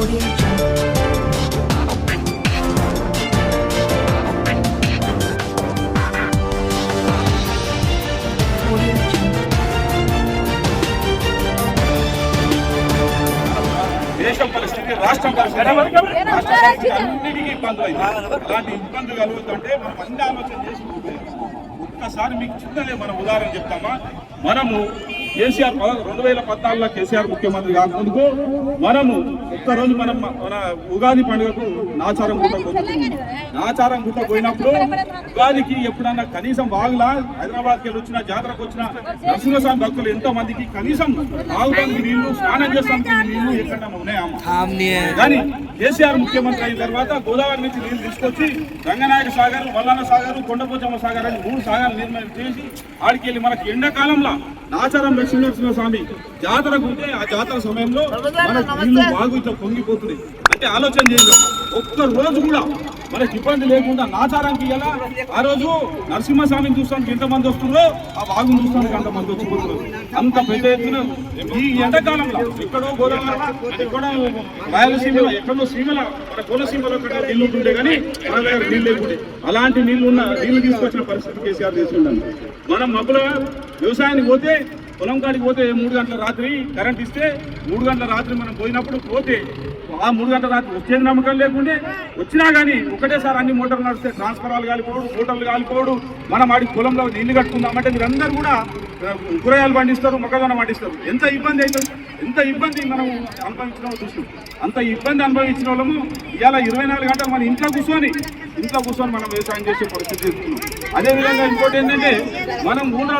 దేశం పరిస్థితి, రాష్ట్రం పరిస్థితి అన్నిటికీ ఇబ్బందులు అయితే అలాంటి ఇబ్బందులు కలుగుతుంటే మనం అన్ని ఆలోచన చేసుకుంటే ఒక్కసారి మీకు చిన్నదే మనం ఉదాహరణ చెప్తామా. మనము కేసీఆర్ 2014లో కేసీఆర్ ముఖ్యమంత్రి కాకముందుకు మనము ఒక్కరోజు మనం మన ఉగాది పండుగకు నాచారం గుట్ట పోతున్నాం. నాచారం గుట్ట పోయినప్పుడు ఉగాదికి ఎప్పుడన్నా కనీసం బాగులా హైదరాబాద్కి వెళ్ళి వచ్చిన జాతరకు వచ్చిన నరసింహస్వామి భక్తులు ఎంతో మందికి కనీసం తాగడానికి నీళ్లు, స్నానం చేస్తానికి నీళ్లు ఎక్కడన్నా ఉన్నాయమ్మా. కానీ కేసీఆర్ ముఖ్యమంత్రి అయిన తర్వాత గోదావరి నుంచి నీళ్లు తీసుకొచ్చి రంగనాయక సాగర్, మల్లన్న సాగర్, కొండపోచమ్మ సాగర్ అని 3 సాగర్లు నిర్మాణం చేసి ఆడికి వెళ్ళి మనకి ఎండాకాలంలో నాచారం లక్ష్మీనరసింహస్వామి జాతర ఉంటే ఆ జాతర సమయంలో మనకు నీళ్లు బాగు ఇట్లా పొంగిపోతున్నాయి. అంటే ఆలోచన చేయాలి, ఒక్క రోజు కూడా మనకి ఇబ్బంది లేకుండా నాచారానికి ఎలా ఆ రోజు నరసింహస్వామిని చూస్తానికి ఎంతమంది వస్తుందో ఆ బాగుని చూస్తానికి అంతమంది వచ్చిపోతున్నారు. అంత పెద్ద ఎత్తున ఈ ఎండాకాలంలో ఎక్కడో గోదావరి, ఎక్కడో రాయలసీమలో, ఎక్కడో సీమలో, మన కోనసీమలో నీళ్లు ఉంటుండే కానీ మన దగ్గర నీళ్ళు లేకుంటే అలాంటి నీళ్లు తీసుకొచ్చిన పరిస్థితి కేసీఆర్ తీసుకుంటాను. మనం మబ్బుల వ్యవసాయానికి పోతే, పొలం కాడికి పోతే 3 గంటల రాత్రి కరెంట్ ఇస్తే 3 గంటల రాత్రి మనం పోయినప్పుడు పోతే ఆ 3 గంటల రాత్రి వచ్చేది నమ్మకం లేకుంటే వచ్చినా కానీ ఒకటేసారి అన్ని మోటార్లు నడిస్తే ట్రాన్స్ఫరాలు కాలిపోవడు, మోటార్లు కాలిపోవడు. మనం ఆడికి పొలంలో నీళ్లు కట్టుకుందామంటే మీరందరూ కూడా కూరగాయలు పండిస్తారు, మొక్కజొన్న పండిస్తారు. ఎంత ఇబ్బంది అవుతుంది, ఎంత ఇబ్బంది మనం అనుభవించిన చూస్తాం. అంత ఇబ్బంది అనుభవించిన వాళ్ళము ఇవాళ 24 గంటలు మన ఇంట్లో కూర్చొని మనం వ్యవసాయం చేసే పరిస్థితి చేస్తున్నాం. అదేవిధంగా ఇంకోటి ఏంటంటే మనం ఊళ్ళో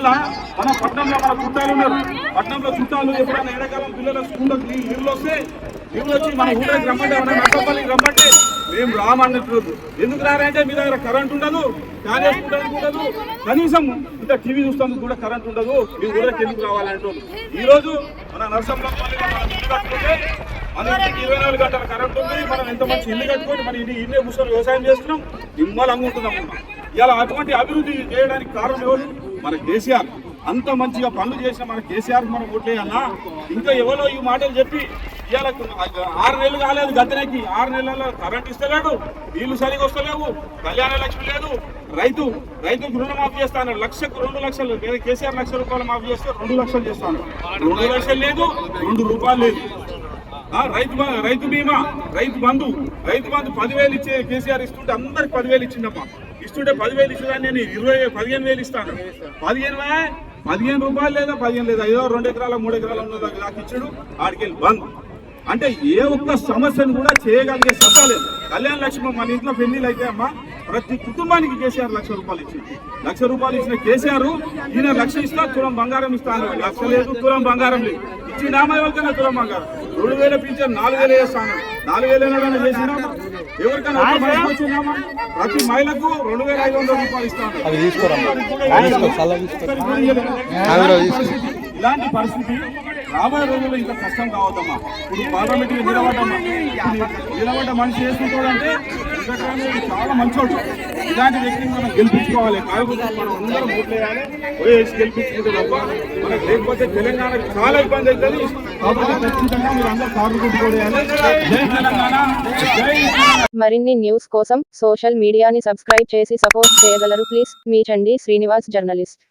మన పట్టణంలో మన చుట్టాలు ఉన్నారు. పట్టణంలో చుట్టాలు ఎప్పుడైనా ఎండాకాలం పిల్లల స్కూళ్ళకి నీళ్ళు వస్తే నీళ్ళు వచ్చి మన ఊళ్ళకి రమ్మంటే, మన నక్కపల్లికి రమ్మంటే మేము రామన్నట్టు. ఎందుకు రారంటే మీ దగ్గర కరెంట్ ఉండదు, ఫ్యాన్ వేసుకుంటానికి ఉండదు, కనీసం ఇంకా టీవీ చూస్తానికి కూడా కరెంట్ ఉండదు. మీ ఊళ్ళకి ఎందుకు రావాలంటారు. ఈరోజు మన నరసింహపల్లి మనం ఇల్లు కట్టుకుంటే మన ఇంటికి 24 గంటల కరెంట్ ఉంది. మనం ఎంత మంచి ఇల్లు కట్టుకొని మన ఇల్లే కూర్చొని వ్యవసాయం చేస్తున్నాం, నిమ్మలంగా ఉంటున్నాం. ఇలా అటువంటి అభివృద్ధి చేయడానికి కారణం ఎవరు? మన కేసీఆర్. అంత మంచిగా పనులు చేసిన మన కేసీఆర్ మనం ఓట్లేయన్నా. ఇంకా ఎవరో ఈ మాటలు చెప్పి ఇవాళ 6 నెలలు కాలేదు గద్దెనకి, 6 నెలల్లో కరెంట్ ఇస్తలేడు, నీళ్లు సరిగా వస్తలేవు, కళ్యాణ లక్ష్మి లేదు, రైతుకు రుణమాఫీ చేస్తాను. 2 లక్షలు కేసీఆర్ ₹1,00,000 మాఫీ చేస్తే 2 లక్షలు చేస్తాను. 2 లక్షలు లేదు, 2 రూపాయలు లేదు. రైతు బీమా, రైతు బంధు 10,000 ఇచ్చే కేసీఆర్ ఇస్తుంటే అందరికి 10,000 ఇచ్చిందమ్మా. ఇస్తుంటే 10,000 ఇచ్చేదాన్ని నేను 15,000 ఇస్తాను. 15 రూపాయలు లేదా 15 లేదా, ఏదో 2 ఎకరాల 3 ఎకరాల ఉన్నది నాకు ఇచ్చాడు. ఆడికెళ్ళి బంద్. అంటే ఏ ఒక్క సమస్యను కూడా చేయగలిగే సత్తా లేదు. కళ్యాణ లక్ష్మి మన ఇంట్లో పెళ్లిళ్ళు అయితే అమ్మా ప్రతి కుటుంబానికి కేసీఆర్ ₹1,00,000 ఇచ్చింది. ₹1,00,000 ఇచ్చిన కేసీఆర్ ఈయన 1,00,000 ఇస్తా, తులం బంగారం ఇస్తాను. 1,00,000 లేదు, తులం బంగారం లేదు. ఇచ్చి నామా ఎవరికైనా తులం బంగారం. 2,000 పింఛన్ 4,000 వేస్తాను. 4,000 చేసినా ఎవరికైనా వచ్చిందామా? ప్రతి మహిళకు ₹2,500 ఇస్తాను. ఇలాంటి పరిస్థితి రాబోయే రోజుల్లో ఇంకా కష్టం కావద్దమ్మా. ఇప్పుడు పార్లమెంట్ నిలబడ్డ మనిషి చేసుకుంటాడంటే చాలా మంచోడు. ఇలాంటి వ్యక్తిని మనం గెలిపించుకోవాలి. కాకపోతే మనం అందరం ఓట్లేయాలి, వేసి గెలిపించుకుంటే తప్ప మనకు లేకపోతే తెలంగాణకు చాలా ఇబ్బంది అవుతుంది. కాబట్టి ఖచ్చితంగా మీరు అందరూ కార్లు కొట్టుకోవాలి. జై తెలంగాణ, జై. మరిన్ని న్యూస్ కోసం సోషల్ మీడియాని సబ్స్క్రైబ్ చేసి సపోర్ట్ చేయగలరు please. Me Chandi Srinivas, journalist.